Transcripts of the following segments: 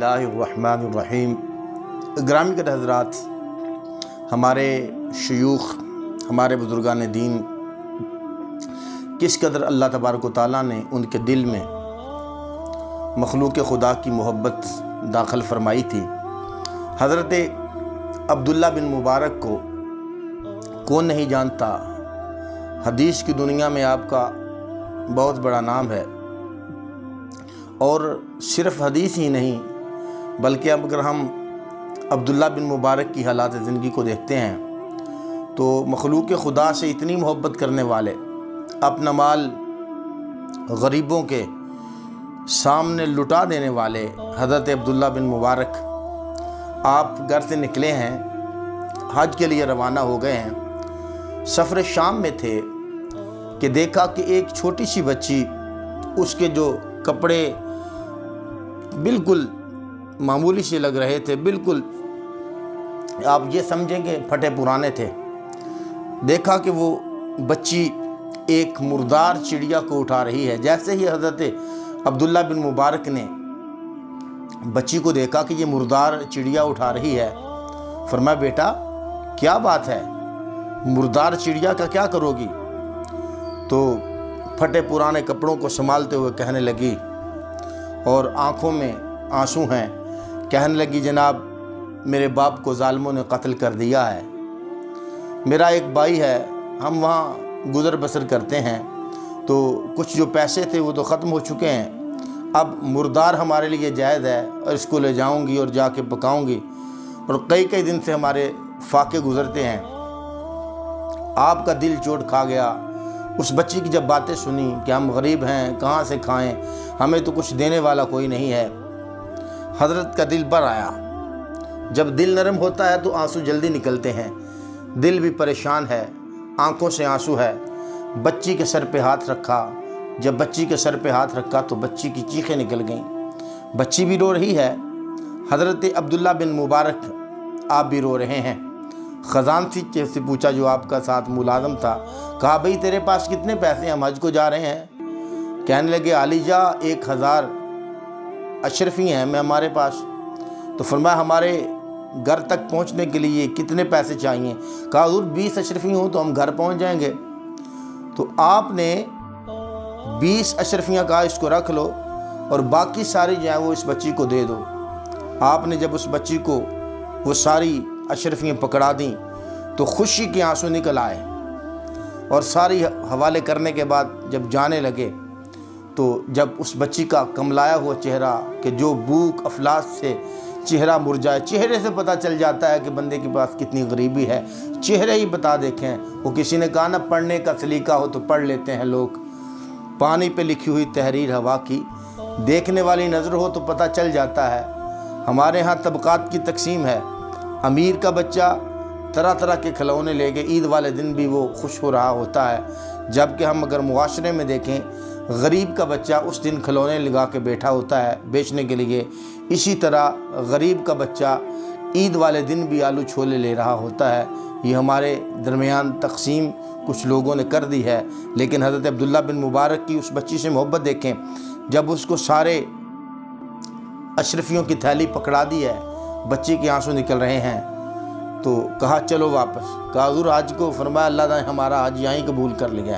बिस्मिल्लाहिर्रहमानिर्रहीम। ग्रामी के हज़रात, हमारे शयूख, हमारे बुज़ुर्गान दीन किस कदर अल्लाह तबारक व तआला ने उनके दिल में मखलूक खुदा की मोहब्बत दाखिल फरमाई थी। हज़रत अब्दुल्ला बिन मुबारक को कौन नहीं जानता। हदीस की दुनिया में आपका बहुत बड़ा नाम है, और सिर्फ़ हदीस ही नहीं बल्कि अब अगर हम अब्दुल्ला बिन मुबारक की हालात ज़िंदगी को देखते हैं तो मखलूक खुदा से इतनी मोहब्बत करने वाले, अपना माल गरीबों के सामने लुटा देने वाले हज़रत अब्दुल्ला बिन मुबारक आप घर से निकले हैं, हज के लिए रवाना हो गए हैं। सफ़र शाम में थे कि देखा कि एक छोटी सी बच्ची, उसके जो कपड़े बिल्कुल मामूली से लग रहे थे, बिल्कुल आप ये समझेंगे फटे पुराने थे। देखा कि वो बच्ची एक मुर्दार चिड़िया को उठा रही है। जैसे ही हज़रत अब्दुल्ला बिन मुबारक ने बच्ची को देखा कि ये मुर्दार चिड़िया उठा रही है, फरमाया बेटा क्या बात है, मुर्दार चिड़िया का क्या करोगी? तो फटे पुराने कपड़ों को संभालते हुए कहने लगी, और आँखों में आंसू हैं, कहने लगी जनाब मेरे बाप को ज़ालिमों ने कत्ल कर दिया है। मेरा एक भाई है, हम वहाँ गुज़र बसर करते हैं, तो कुछ जो पैसे थे वो तो ख़त्म हो चुके हैं। अब मुर्दार हमारे लिए जायज़ है और इसको ले जाऊँगी और जाके पकाऊँगी, और कई कई दिन से हमारे फाके गुज़रते हैं। आपका दिल चोट खा गया। उस बच्ची की जब बातें सुनी कि हम गरीब हैं, कहाँ से खाएं, हमें तो कुछ देने वाला कोई नहीं है, हज़रत का दिल भर आया। जब दिल नरम होता है तो आंसू जल्दी निकलते हैं। दिल भी परेशान है, आंखों से आंसू है। बच्ची के सर पे हाथ रखा। जब बच्ची के सर पे हाथ रखा तो बच्ची की चीखें निकल गईं। बच्ची भी रो रही है। हज़रत अब्दुल्ला बिन मुबारक आप भी रो रहे हैं। ख़जानची से पूछा जो आपका साथ मुलाज़म था, कहा भाई तेरे पास कितने पैसे, हम हज को जा रहे हैं। कहने लगे आलीजा 1000 अशरफी हैं मैं हमारे पास। तो फरमाया हमारे घर तक पहुंचने के लिए कितने पैसे चाहिए? कहा हुज़ूर 20 अशरफी हो तो हम घर पहुंच जाएंगे। तो आपने 20 अशरफियाँ कहा इसको रख लो और बाकी सारी जो है वो इस बच्ची को दे दो। आपने जब उस बच्ची को वो सारी अशरफियाँ पकड़ा दी तो खुशी के आंसू निकल आए, और सारी हवाले करने के बाद जब जाने लगे तो जब उस बच्ची का कमलाया हुआ चेहरा, कि जो भूख अफलास से चेहरा मुरझाए, चेहरे से पता चल जाता है कि बंदे के पास कितनी गरीबी है। चेहरे ही बता देखें। वो किसी ने कहा ना, पढ़ने का सलीका हो तो पढ़ लेते हैं लोग। पानी पे लिखी हुई तहरीर हवा की, देखने वाली नज़र हो तो पता चल जाता है। हमारे यहाँ तबक़ात की तकसीम है। अमीर का बच्चा तरह तरह के खिलौने लेके ईद वाले दिन भी वो खुश हो रहा होता है, जबकि हम अगर मुआशरे में देखें गरीब का बच्चा उस दिन खिलौने लगा के बैठा होता है बेचने के लिए। इसी तरह गरीब का बच्चा ईद वाले दिन भी आलू छोले ले रहा होता है। ये हमारे दरमियान तकसीम कुछ लोगों ने कर दी है। लेकिन हज़रत अब्दुल्ला बिन मुबारक की उस बच्ची से मोहब्बत देखें। जब उसको सारे अशरफियों की थैली पकड़ा दी है, बच्ची के आंसू निकल रहे हैं, तो कहा चलो वापस। कहा हुज़ूर आज को, फरमाया अल्लाह ने हमारा हज यहीं कबूल कर लिया।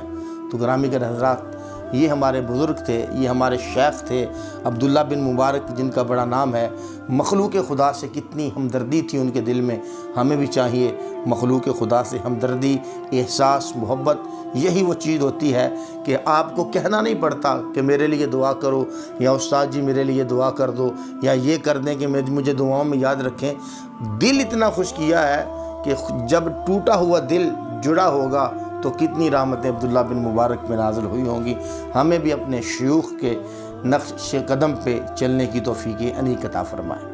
तो ग्रामी के हज़रात, ये हमारे बुज़ुर्ग थे, ये हमारे शेख थे अब्दुल्ला बिन मुबारक, जिनका बड़ा नाम है। मखलूक खुदा से कितनी हमदर्दी थी उनके दिल में। हमें भी चाहिए मखलूक खुदा से हमदर्दी, एहसास, मोहब्बत। यही वो चीज़ होती है कि आपको कहना नहीं पड़ता कि मेरे लिए दुआ करो, या उस्ताद जी मेरे लिए दुआ कर दो, या ये कर दें कि मुझे दुआओं में याद रखें। दिल इतना खुश किया है कि जब टूटा हुआ दिल जुड़ा होगा तो कितनी रहमतें अब्दुल्ला बिन मुबारक में नाज़िल हुई होंगी। हमें भी अपने शयूख के नक्श कदम पे चलने की तौफीक अनीक अता फरमाए।